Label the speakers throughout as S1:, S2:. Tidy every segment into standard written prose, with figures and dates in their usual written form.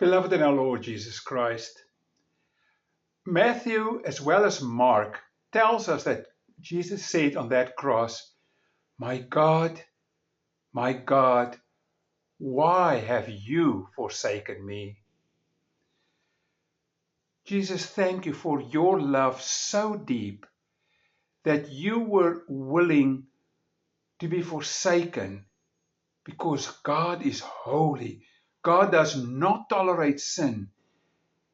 S1: Beloved in our Lord Jesus Christ, Matthew as well as Mark tells us that Jesus said on that cross, my God, why have you forsaken me? Jesus, thank you for your love so deep that you were willing to be forsaken because God is holy. God does not tolerate sin.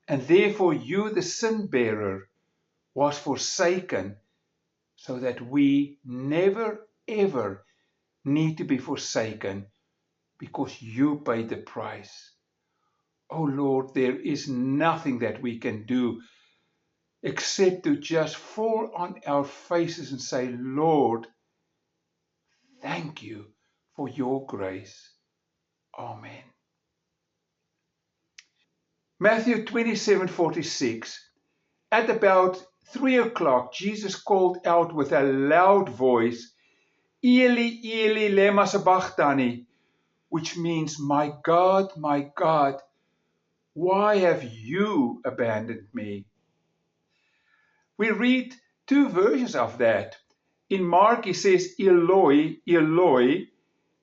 S1: And therefore you, the sin bearer, was forsaken so that we never ever need to be forsaken because you paid the price. Oh Lord, there is nothing that we can do except to just fall on our faces and say, Lord, thank you for your grace. Amen. Matthew 27:46. At about 3 o'clock, Jesus called out with a loud voice, Eli, Eli, lema sabachthani, which means, my God, why have you abandoned me? We read two versions of that. In Mark, he says, Eloi, Eloi,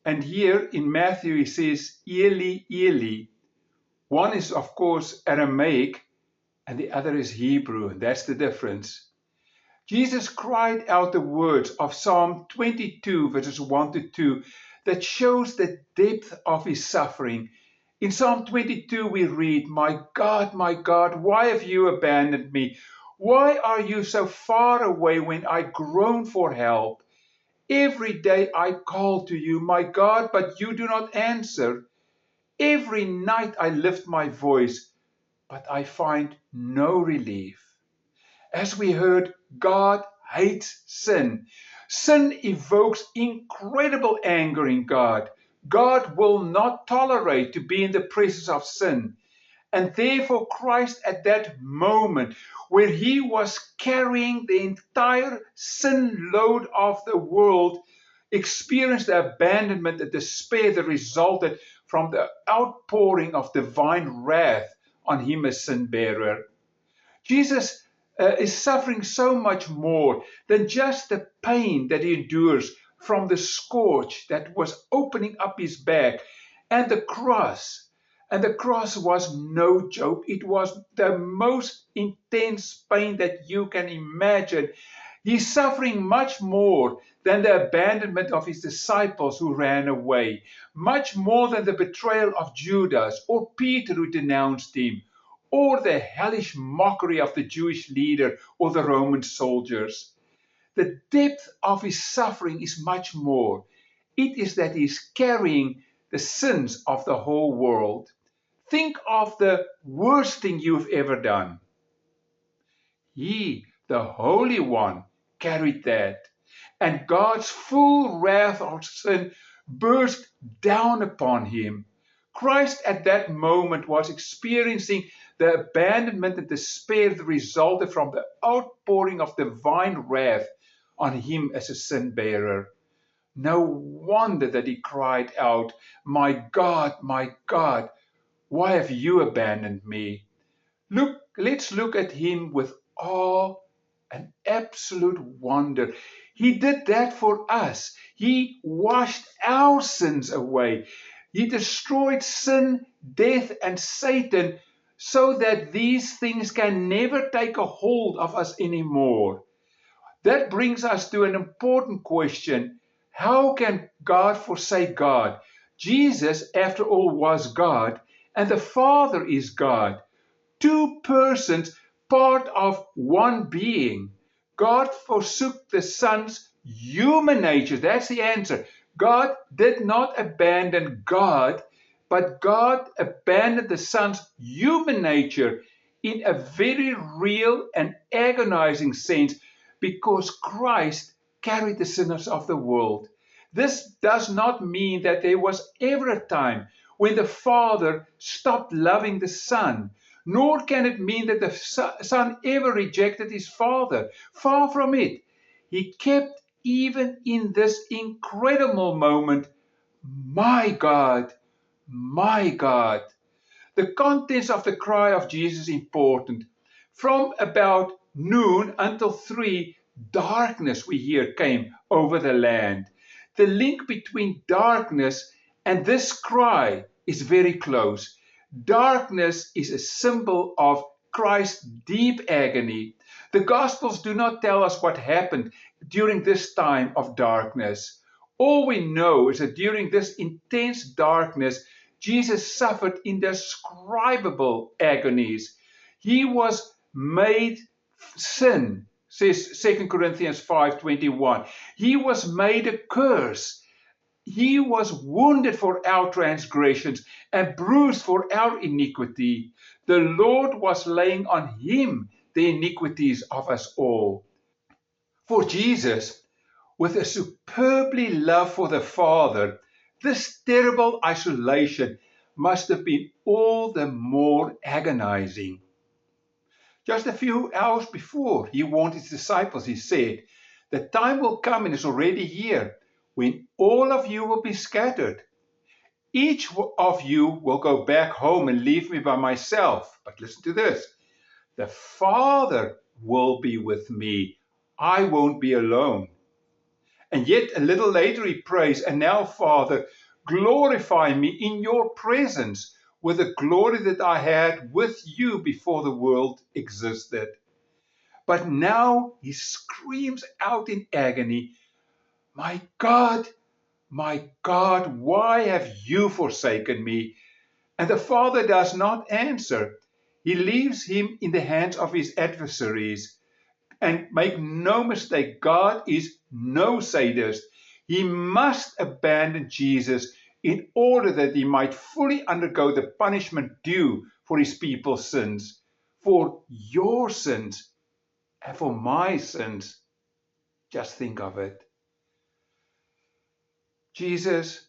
S1: and here in Matthew, he says, Eli, Eli. One is, of course, Aramaic, and the other is Hebrew, and that's the difference. Jesus cried out the words of Psalm 22, verses 1 to 2, that shows the depth of his suffering. In Psalm 22, we read, my God, why have you abandoned me? Why are you so far away when I groan for help? Every day I call to you, my God, but you do not answer. Every night I lift my voice, but I find no relief. As we heard, God hates sin. Sin evokes incredible anger in God. God will not tolerate to be in the presence of sin. And therefore Christ at that moment where he was carrying the entire sin load of the world experienced the abandonment and despair that resulted from the outpouring of divine wrath on him as sin bearer. Jesus is suffering so much more than just the pain that he endures from the scourge that was opening up his back and the cross. And the cross was no joke. It was the most intense pain that you can imagine. He's suffering much more than the abandonment of his disciples who ran away, much more than the betrayal of Judas or Peter who denounced him, or the hellish mockery of the Jewish leader or the Roman soldiers. The depth of his suffering is much more. It is that he is carrying the sins of the whole world. Think of the worst thing you've ever done. He, the Holy One, carried that. And God's full wrath of sin burst down upon him. Christ at that moment was experiencing the abandonment and despair that resulted from the outpouring of divine wrath on him as a sin bearer. No wonder that he cried out, my God, why have you abandoned me? Let's look at him with awe and absolute wonder. He did that for us. He washed our sins away. He destroyed sin, death, and Satan so that these things can never take a hold of us anymore. That brings us to an important question. How can God forsake God? Jesus, after all, was God, and the Father is God. Two persons, part of one being. God forsook the Son's human nature. That's the answer. God did not abandon God, but God abandoned the Son's human nature in a very real and agonizing sense because Christ carried the sinners of the world. This does not mean that there was ever a time when the Father stopped loving the Son, nor can it mean that the Son ever rejected his Father. Far from it. He kept, even in this incredible moment, my God, The contents of the cry of Jesus is important. From about noon until 3, darkness, we hear, came over the land. The link between darkness and this cry is very close. Darkness is a symbol of Christ's deep agony. The Gospels do not tell us what happened during this time of darkness. All we know is that during this intense darkness, Jesus suffered indescribable agonies. He was made sin, says 2 Corinthians 5:21. He was made a curse. He was wounded for our transgressions and bruised for our iniquity. The Lord was laying on him the iniquities of us all. For Jesus, with a superbly love for the Father, this terrible isolation must have been all the more agonizing. Just a few hours before he warned his disciples, he said, "The time will come and is already here when all of you will be scattered. Each of you will go back home and leave me by myself." But listen to this. "The Father will be with me. I won't be alone." And yet a little later he prays, "And now, Father, glorify me in your presence with the glory that I had with you before the world existed." But now he screams out in agony, my God, why have you forsaken me?" And the Father does not answer. He leaves him in the hands of his adversaries. And make no mistake, God is no sadist. He must abandon Jesus in order that he might fully undergo the punishment due for his people's sins, for your sins and for my sins. Just think of it. Jesus,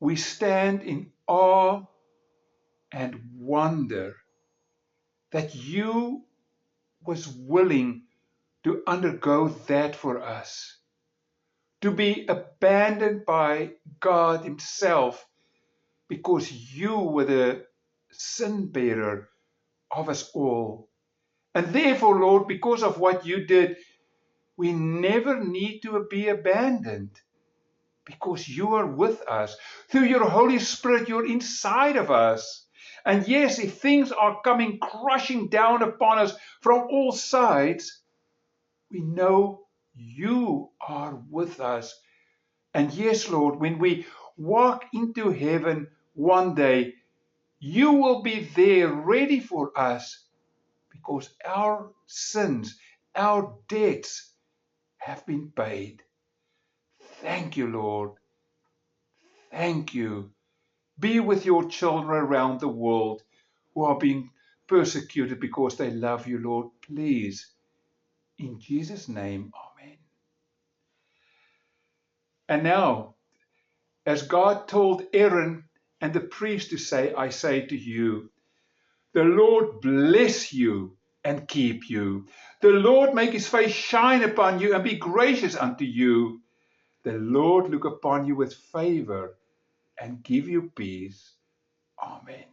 S1: we stand in awe and wonder that you was willing to undergo that for us, to be abandoned by God himself, because you were the sin bearer of us all. And therefore, Lord, because of what you did, we never need to be abandoned, because you are with us. Through your Holy Spirit, you're inside of us. And yes, if things are coming crushing down upon us from all sides, we know you are with us. And yes, Lord, when we walk into heaven one day, you will be there ready for us, because our sins, our debts have been paid. Thank you, Lord. Thank you. Be with your children around the world who are being persecuted because they love you, Lord. Please. In Jesus' name, amen. And now, as God told Aaron and the priest to say, I say to you, the Lord bless you and keep you. The Lord make his face shine upon you and be gracious unto you. The Lord look upon you with favor and give you peace. Amen.